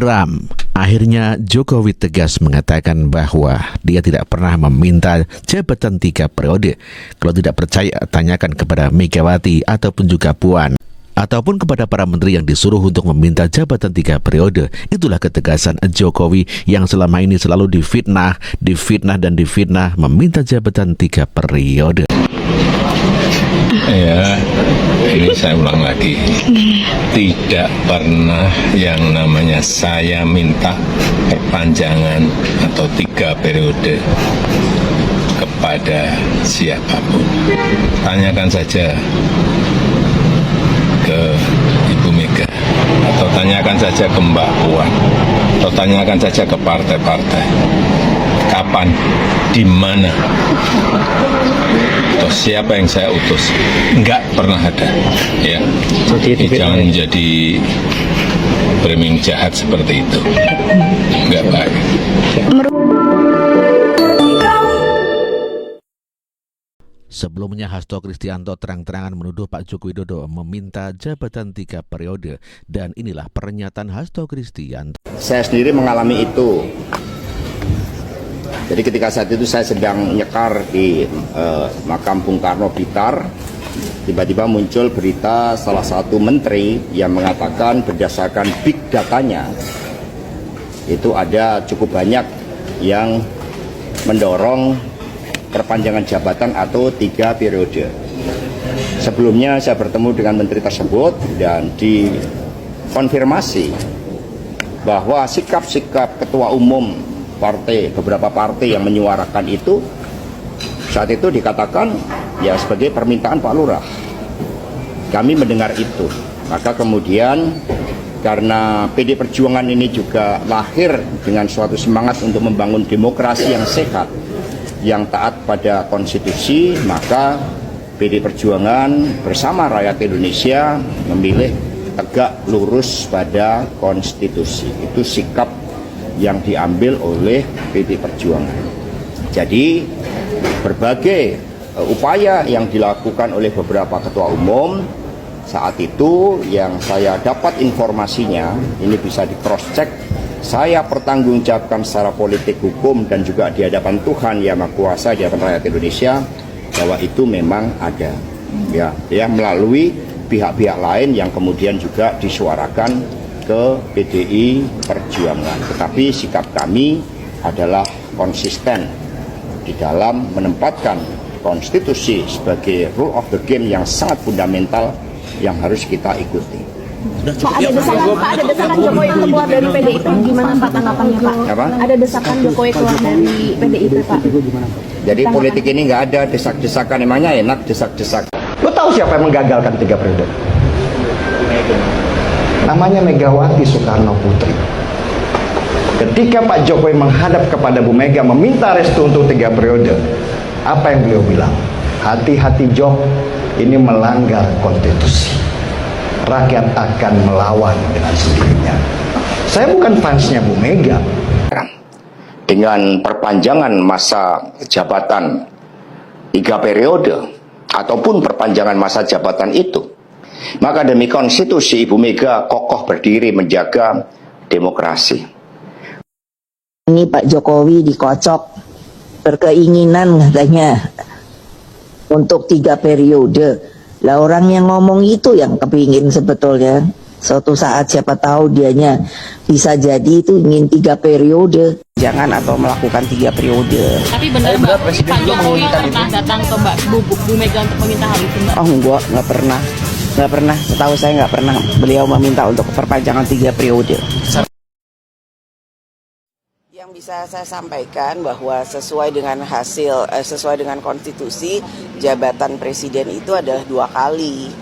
Geram. Akhirnya Jokowi tegas mengatakan bahwa dia tidak pernah meminta jabatan 3 periode. Kalau tidak percaya, tanyakan kepada Megawati ataupun juga Puan, ataupun kepada para menteri yang disuruh untuk meminta jabatan 3 periode. Itulah ketegasan Jokowi yang selama ini selalu difitnah meminta jabatan 3 periode. Ya, ini saya ulang lagi. Tidak pernah yang namanya saya minta perpanjangan atau 3 periode kepada siapapun. Tanyakan saja ke Ibu Mega, atau tanyakan saja ke Mbak Puan, atau tanyakan saja ke partai-partai. Kapan, di mana, atau siapa yang saya utus? Enggak pernah ada. Ya, jangan menjadi framing jahat seperti itu. Enggak baik. Sebelumnya Hasto Kristianto terang-terangan menuduh Pak Joko Widodo meminta jabatan 3 periode, dan inilah pernyataan Hasto Kristianto. Saya sendiri mengalami itu. Jadi ketika saat itu saya sedang nyekar di makam Bung Karno Blitar, tiba-tiba muncul berita salah satu menteri yang mengatakan berdasarkan big datanya itu ada cukup banyak yang mendorong perpanjangan jabatan atau 3 periode. Sebelumnya saya bertemu dengan menteri tersebut dan dikonfirmasi bahwa sikap-sikap ketua umum beberapa partai yang menyuarakan itu saat itu dikatakan ya sebagai permintaan Pak Lurah. Kami mendengar itu, maka kemudian karena PD Perjuangan ini juga lahir dengan suatu semangat untuk membangun demokrasi yang sehat, yang taat pada konstitusi, maka PD Perjuangan bersama rakyat Indonesia memilih tegak lurus pada konstitusi. Itu sikap yang diambil oleh PD Perjuangan. Jadi berbagai upaya yang dilakukan oleh beberapa ketua umum saat itu yang saya dapat informasinya, ini bisa di cross check, saya pertanggungjawabkan secara politik, hukum, dan juga di hadapan Tuhan Yang Maha Kuasa, di hadapan rakyat Indonesia, bahwa itu memang ada ya melalui pihak-pihak lain yang kemudian juga disuarakan ke PDI Perjuangan. Tetapi sikap kami adalah konsisten di dalam menempatkan konstitusi sebagai rule of the game yang sangat fundamental yang harus kita ikuti. Pak, ada desakan Jokowi untuk keluar dari PDI itu gimana Pak tanggapannya Pak? Apa? Ada desakan Jokowi keluar dari PDIP Pak? Jadi politik ini nggak ada desak-desakan, emangnya enak desak-desak. Lo tahu siapa yang menggagalkan 3 periode? Namanya Megawati Soekarno Putri. Ketika Pak Jokowi menghadap kepada Bu Mega meminta restu untuk 3 periode, apa yang beliau bilang? Hati-hati Jok, ini melanggar konstitusi. Rakyat akan melawan dengan sendirinya. Saya bukan fansnya Bu Mega. Dengan perpanjangan masa jabatan 3 periode ataupun perpanjangan masa jabatan itu, maka demi konstitusi Ibu Mega kokoh berdiri menjaga demokrasi. Ini Pak Jokowi dikocok, berkeinginan katanya untuk 3 periode. Lah orang yang ngomong itu yang kepingin sebetulnya. Suatu saat siapa tahu dianya bisa jadi itu ingin 3 periode. Jangan atau melakukan 3 periode. Tapi benar Mbak, Pak Jokowi pernah datang ke Bu Mega untuk meminta hal itu Mbak? Oh enggak, nggak pernah. Setahu saya nggak pernah beliau meminta untuk perpanjangan 3 periode. Yang bisa saya sampaikan bahwa sesuai dengan sesuai dengan konstitusi, jabatan presiden itu adalah 2 kali.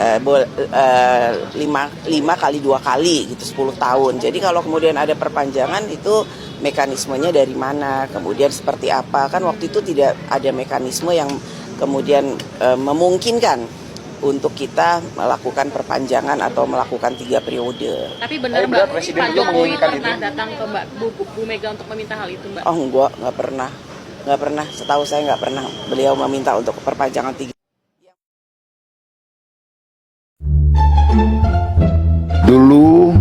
5 kali 2 kali gitu, 10 tahun. Jadi kalau kemudian ada perpanjangan itu mekanismenya dari mana, kemudian seperti apa, kan waktu itu tidak ada mekanisme yang kemudian memungkinkan untuk kita melakukan perpanjangan atau melakukan 3 periode. Tapi benar Mbak, Pak Jokowi pernah datang ke Bu Mega untuk meminta hal itu Mbak? Oh enggak, nggak pernah. Setahu saya nggak pernah beliau meminta untuk perpanjangan 3. Dulu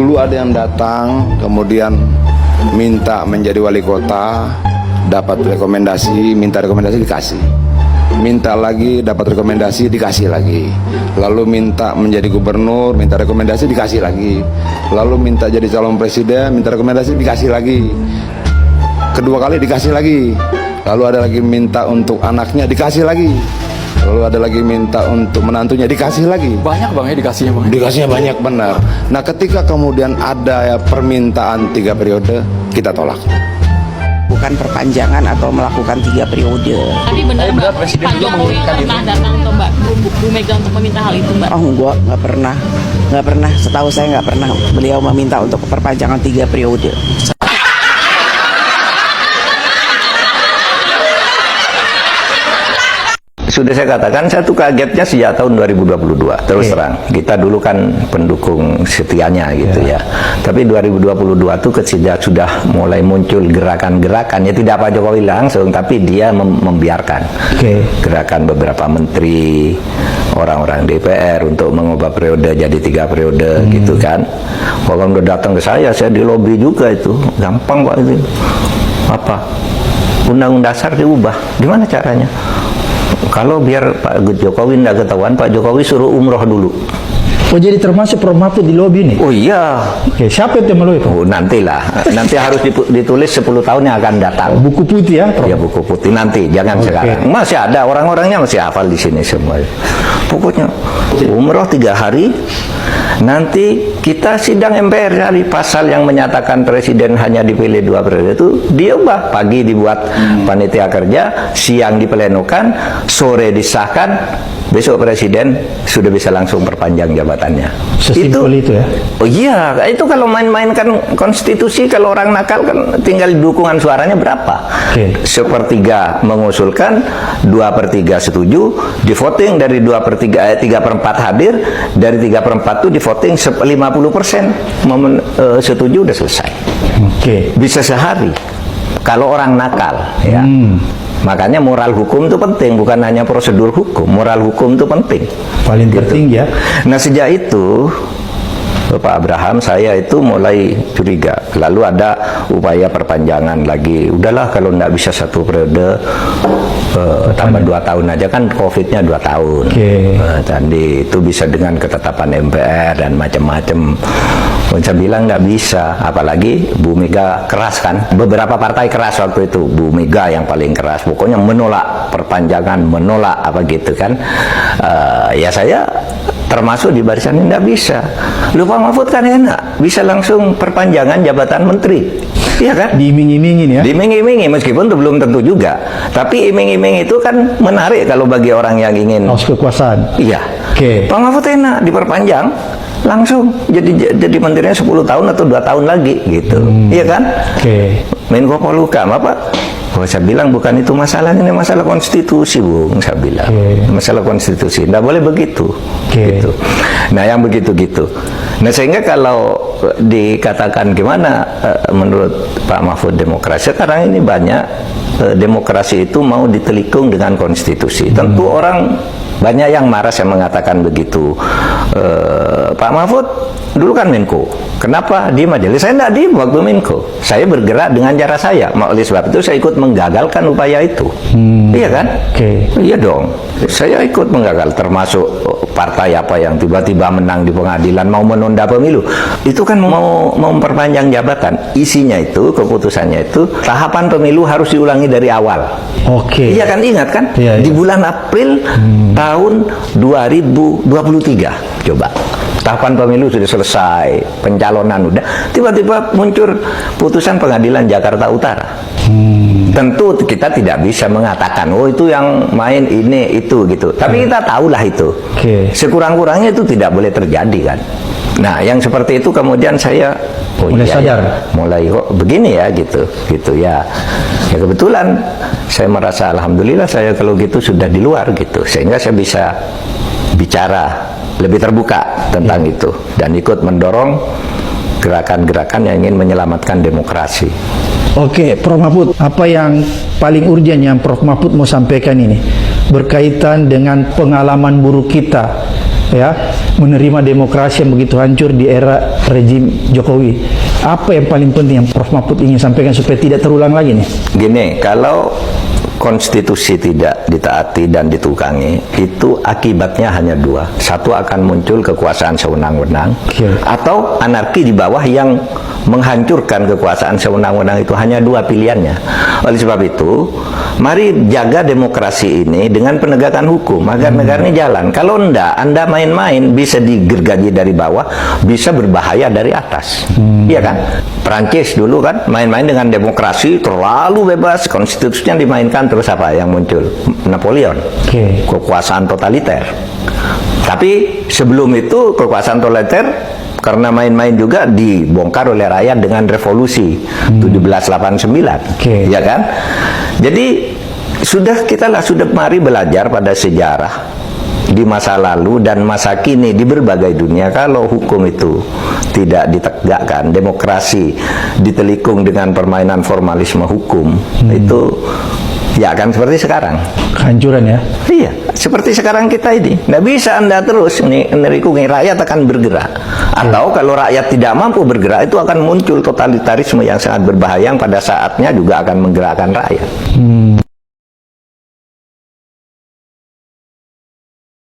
Dulu ada yang datang, kemudian minta menjadi wali kota, dapat rekomendasi, minta rekomendasi dikasih. Minta lagi, dapat rekomendasi, dikasih lagi. Lalu minta menjadi gubernur, minta rekomendasi, dikasih lagi. Lalu minta jadi calon presiden, minta rekomendasi, dikasih lagi. Kedua kali dikasih lagi. Lalu ada lagi minta untuk anaknya, dikasih lagi. Lalu ada lagi minta untuk menantunya, dikasih lagi. Banyak bang ya dikasihnya bang? Dikasihnya banyak, benar. Nah, ketika kemudian ada permintaan 3 periode, kita tolak. Bukan perpanjangan atau melakukan 3 periode. Tapi benar Mbak, Pak Jokowi pernah datang ke Mbak Bu Mega untuk meminta hal itu Mbak? Oh enggak, nggak pernah. Setahu saya nggak pernah beliau meminta untuk perpanjangan 3 periode. Sudah saya katakan, saya tuh kagetnya sejak tahun 2022, terus terang. Kita dulu kan pendukung setianya gitu ya. Tapi 2022 tuh sejak sudah mulai muncul gerakan-gerakan, ya tidak Pak Jokowi langsung, tapi dia membiarkan gerakan beberapa menteri, orang-orang DPR untuk mengubah periode jadi 3 periode gitu kan. Kalau udah datang ke saya di lobby juga itu, gampang Pak itu. Apa? Undang-undang dasar diubah, gimana caranya? Kalau biar Pak Jokowi tidak ketahuan, Pak Jokowi suruh umroh dulu. Oh, jadi termasuk Prof Mahfud di lobby nih? Oh iya. Oke, siapa itu yang melobi? Oh, nantilah. Nanti harus ditulis 10 tahun yang akan datang. Buku putih ya, Prof? Ya, buku putih nanti, jangan sekarang. Masih ada, orang-orangnya masih hafal di sini semua. Pokoknya umroh 3 hari. Nanti kita sidang MPR dari pasal yang menyatakan presiden hanya dipilih 2 periode itu diubah. Pagi dibuat panitia kerja, siang diplenokan, sore disahkan, besok presiden sudah bisa langsung perpanjang jabatannya. Sesimpel itu ya? Oh iya, itu kalau main-mainkan konstitusi, kalau orang nakal kan tinggal dukungan suaranya berapa? 1/3 mengusulkan, 2/3 setuju, di voting dari 3/4 hadir, dari 3/4 itu di voting 50% setuju udah selesai. Bisa sehari. Kalau orang nakal ya. Makanya moral hukum itu penting, bukan hanya prosedur hukum. Moral hukum itu penting. Paling penting ya. Nah, sejak itu Pak Abraham, saya itu mulai curiga. Lalu ada upaya perpanjangan lagi. Udahlah kalau tidak bisa 1 periode, tambah 2 tahun aja, kan COVID-nya 2 tahun. Tadi itu bisa dengan ketetapan MPR dan macam-macam. Saya bilang nggak bisa, apalagi Bu Mega keras kan. Beberapa partai keras waktu itu, Bu Mega yang paling keras. Pokoknya menolak perpanjangan, menolak apa gitu kan. Ya saya termasuk di barisan ini nggak bisa. Lupa Mahfud kan enak, bisa langsung perpanjangan jabatan menteri. Iya kan? Diiming-imingin ya? Diiming-imingi, meskipun itu belum tentu juga. Tapi iming-iming itu kan menarik kalau bagi orang yang ingin haus kekuasaan. Iya. Pak Mahfud enak, diperpanjang langsung jadi menterinya 10 tahun atau 2 tahun lagi gitu. Iya kan? Menko Polhukam apa? Oh, saya bilang bukan itu masalahnya, ini masalah konstitusi, Bung. Saya bilang masalah konstitusi, tidak boleh begitu. Gitu. Nah, yang begitu-gitu. Nah, sehingga kalau dikatakan gimana menurut Pak Mahfud demokrasi, sekarang ini banyak demokrasi itu mau ditelikung dengan konstitusi. Tentu orang banyak yang marah saya mengatakan begitu. Pak Mahfud dulu kan Menko, kenapa diem aja? Saya tidak diem waktu Menko, saya bergerak dengan cara saya. Oleh sebab itu saya ikut menggagalkan upaya itu. Iya kan? Iya dong, saya ikut menggagal, termasuk partai apa yang tiba-tiba menang di pengadilan mau menunda pemilu. Itu kan mau memperpanjang jabatan. Isinya itu, keputusannya itu, tahapan pemilu harus diulangi dari awal. Iya kan, ingat kan? Di bulan April tahun 2023. Coba. Tahapan pemilu sudah selesai, pencalonan udah, tiba-tiba muncul putusan pengadilan Jakarta Utara. Tentu kita tidak bisa mengatakan, oh itu yang main ini itu gitu. Tapi kita tahulah itu. Sekurang-kurangnya itu tidak boleh terjadi kan. Nah, yang seperti itu kemudian saya mulai sadar, mulai kok begini ya gitu ya. Ya kebetulan saya merasa alhamdulillah saya kalau gitu sudah di luar gitu, sehingga saya bisa bicara lebih terbuka tentang itu dan ikut mendorong gerakan-gerakan yang ingin menyelamatkan demokrasi. Oke, Prof Mahfud, apa yang paling urgent yang Prof Mahfud mau sampaikan ini berkaitan dengan pengalaman buruk kita ya menerima demokrasi yang begitu hancur di era rejim Jokowi. Apa yang paling penting yang Prof. Mahfud ingin sampaikan supaya tidak terulang lagi nih? Gini, kalau konstitusi tidak ditaati dan ditukangi, itu akibatnya hanya dua. Satu, akan muncul kekuasaan sewenang-wenang, atau anarki di bawah yang menghancurkan kekuasaan sewenang-wenang. Itu hanya dua pilihannya. Oleh sebab itu, mari jaga demokrasi ini dengan penegakan hukum agar negara ini jalan. Kalau enggak, Anda main-main bisa digergaji dari bawah, bisa berbahaya dari atas. Iya kan? Perancis dulu kan main-main dengan demokrasi, terlalu bebas, konstitusinya dimainkan, terus apa yang muncul? Napoleon. Kekuasaan totaliter. Tapi sebelum itu kekuasaan totaliter karena main-main juga dibongkar oleh rakyat dengan revolusi 1789, ya kan? Jadi kita sudah mari belajar pada sejarah di masa lalu dan masa kini di berbagai dunia. Kalau hukum itu tidak ditegakkan, demokrasi ditelikung dengan permainan formalisme hukum, itu ya akan seperti sekarang. Kehancuran ya? Iya, seperti sekarang kita ini. Nggak bisa Anda terus menikungi, rakyat akan bergerak. Atau kalau rakyat tidak mampu bergerak, itu akan muncul totalitarisme yang sangat berbahaya, yang pada saatnya juga akan menggerakkan rakyat.